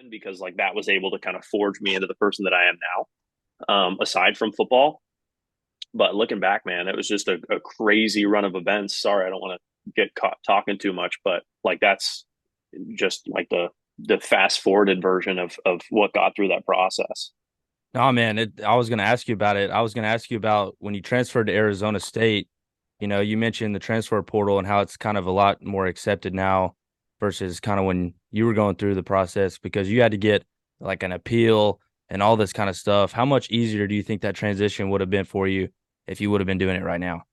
because like that was able to kind of forge me into the person that I am now, aside from football. But looking back, man, it was just a crazy run of events. Sorry, I don't want to get caught talking too much, but like that's just like the fast forwarded version of what got through that process. No, man, I was going to ask you about it. I was going to ask you about when you transferred to Arizona State. You mentioned the transfer portal and how it's kind of a lot more accepted now versus kind of when you were going through the process because you had to get like an appeal and all this kind of stuff. How much easier do you think that transition would have been for you if you would have been doing it right now?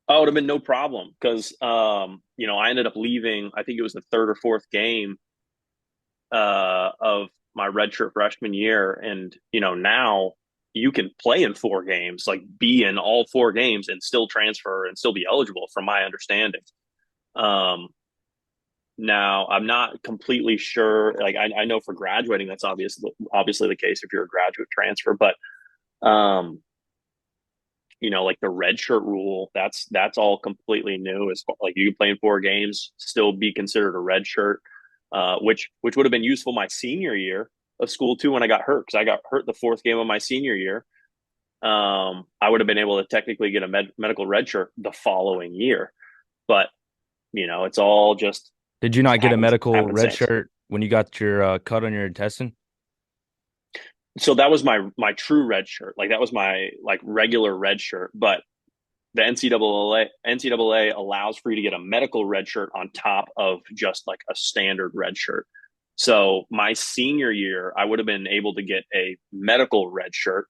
Oh, it would have been no problem because I ended up leaving. I think it was the third or fourth game of my redshirt freshman year, and now you can play in 4 games, like be in all 4 games, and still transfer and still be eligible, from my understanding. Um, Now I'm not completely sure. Like I know for graduating, that's obviously the case if you're a graduate transfer, but um, like the redshirt rule, that's all completely new. As far, like you can play in 4 games, still be considered a redshirt, which would have been useful my senior year of school too when I got hurt because I got hurt the fourth game of my senior year. I would have been able to technically get a medical redshirt the following year, but it's all just Did you not get a medical red happenstance. shirt when you got your cut on your intestine? So that was my true red shirt. Like that was my like regular red shirt, but the NCAA allows for you to get a medical red shirt on top of just like a standard red shirt. So my senior year, I would have been able to get a medical red shirt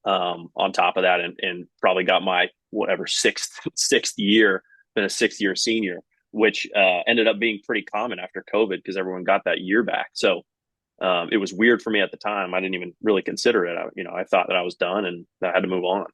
on top of that, and probably got my whatever sixth year, been a 6 year senior, which ended up being pretty common after COVID because everyone got that year back. So it was weird for me at the time. I didn't even really consider it. I thought that I was done and that I had to move on.